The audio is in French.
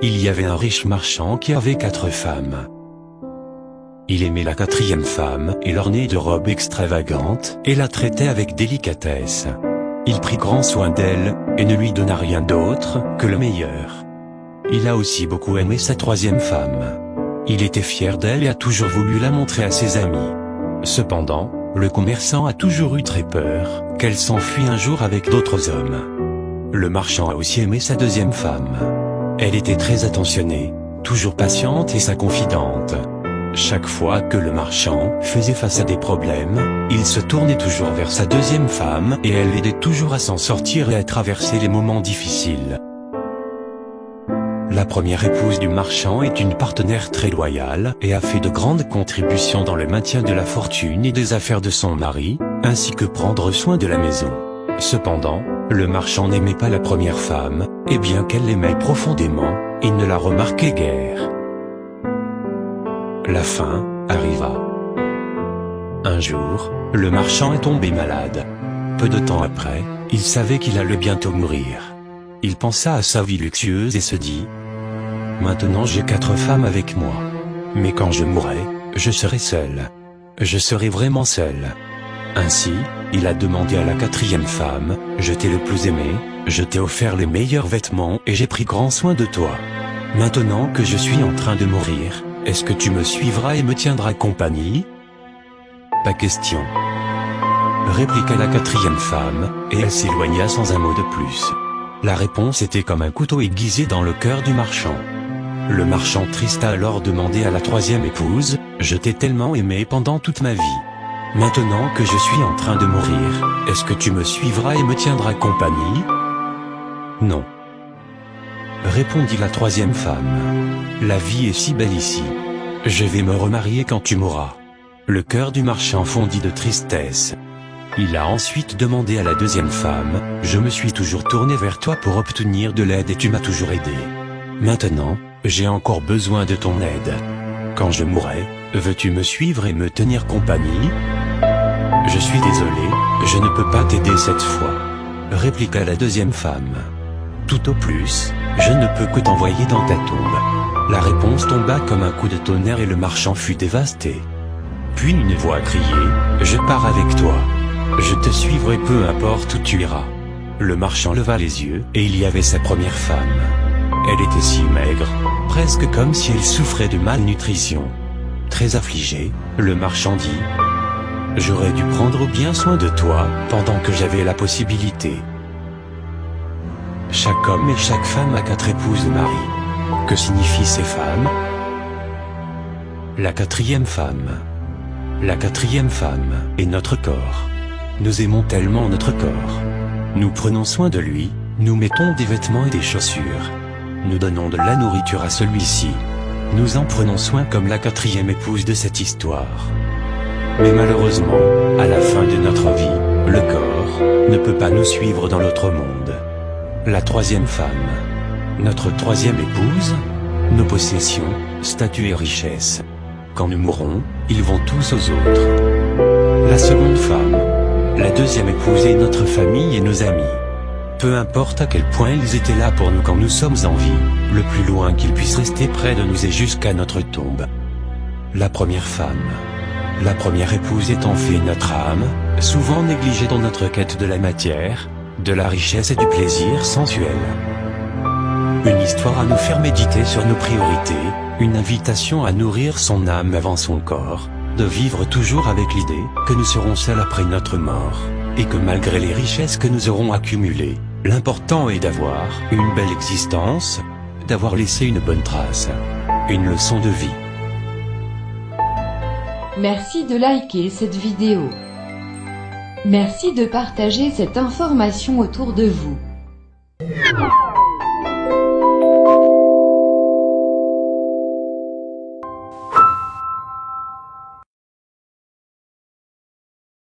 il y avait un riche marchand qui avait 4 femmes. Il aimait la 4e femme et l'ornait de robes extravagantes et la traitait avec délicatesse. Il prit grand soin d'elle et ne lui donna rien d'autre que le meilleur. Il a aussi beaucoup aimé sa 3e femme. Il était fier d'elle et a toujours voulu la montrer à ses amis. Cependant, le commerçant a toujours eu très peur qu'elle s'enfuit un jour avec d'autres hommes. Le marchand a aussi aimé sa 2e femme. Elle était très attentionnée, toujours patiente et sa confidente. Chaque fois que le marchand faisait face à des problèmes, il se tournait toujours vers sa 2e femme et elle l'aidait toujours à s'en sortir et à traverser les moments difficiles. La première épouse du marchand est une partenaire très loyale et a fait de grandes contributions dans le maintien de la fortune et des affaires de son mari, ainsi que prendre soin de la maison. Cependant, le marchand n'aimait pas la première femme, et bien qu'elle l'aimait profondément, il ne la remarquait guère. La fin arriva. Un jour, le marchand est tombé malade. Peu de temps après, il savait qu'il allait bientôt mourir. Il pensa à sa vie luxueuse et se dit « Maintenant j'ai 4 femmes avec moi. Mais quand je mourrai, je serai seul. Je serai vraiment seul. » Ainsi, il a demandé à la 4e femme « Je t'ai le plus aimé, je t'ai offert les meilleurs vêtements et j'ai pris grand soin de toi. Maintenant que je suis en train de mourir, est-ce que tu me suivras et me tiendras compagnie ?» Pas question. Répliqua la 4e femme, et elle s'éloigna sans un mot de plus. La réponse était comme un couteau aiguisé dans le cœur du marchand. Le marchand triste a alors demandé à la 3e épouse, « Je t'ai tellement aimé pendant toute ma vie. Maintenant que je suis en train de mourir, est-ce que tu me suivras et me tiendras compagnie ?» Non. Répondit la 3e femme. « La vie est si belle ici. Je vais me remarier quand tu mourras. » Le cœur du marchand fondit de tristesse. Il a ensuite demandé à la 2e femme, « Je me suis toujours tourné vers toi pour obtenir de l'aide et tu m'as toujours aidé. Maintenant, j'ai encore besoin de ton aide. Quand je mourrai, veux-tu me suivre et me tenir compagnie ?» « Je suis désolé, je ne peux pas t'aider cette fois. » répliqua la 2e femme. « Tout au plus, je ne peux que t'envoyer dans ta tombe. » La réponse tomba comme un coup de tonnerre et le marchand fut dévasté. Puis une voix criait, « Je pars avec toi. Je te suivrai peu importe où tu iras. » Le marchand leva les yeux, et il y avait sa première femme. Elle était si maigre, presque comme si elle souffrait de malnutrition. Très affligé, le marchand dit, « J'aurais dû prendre bien soin de toi, pendant que j'avais la possibilité. » Chaque homme et chaque femme a 4 épouses de mari. Que signifient ces femmes? La 4e femme. La 4e femme est notre corps. Nous aimons tellement notre corps. Nous prenons soin de lui, nous mettons des vêtements et des chaussures. Nous donnons de la nourriture à celui-ci. Nous en prenons soin comme la 4e épouse de cette histoire. Mais malheureusement, à la fin de notre vie, le corps ne peut pas nous suivre dans l'autre monde. La 3e femme. Notre 3e épouse, nos possessions, statut et richesses. Quand nous mourrons, ils vont tous aux autres. La seconde femme. La 2e épouse est notre famille et nos amis. Peu importe à quel point ils étaient là pour nous quand nous sommes en vie, le plus loin qu'ils puissent rester près de nous est jusqu'à notre tombe. La première femme. La première épouse est en fait notre âme, souvent négligée dans notre quête de la matière, de la richesse et du plaisir sensuel. Une histoire à nous faire méditer sur nos priorités, une invitation à nourrir son âme avant son corps, de vivre toujours avec l'idée que nous serons seuls après notre mort, et que malgré les richesses que nous aurons accumulées, l'important est d'avoir une belle existence, d'avoir laissé une bonne trace, une leçon de vie. Merci de liker cette vidéo. Merci de partager cette information autour de vous.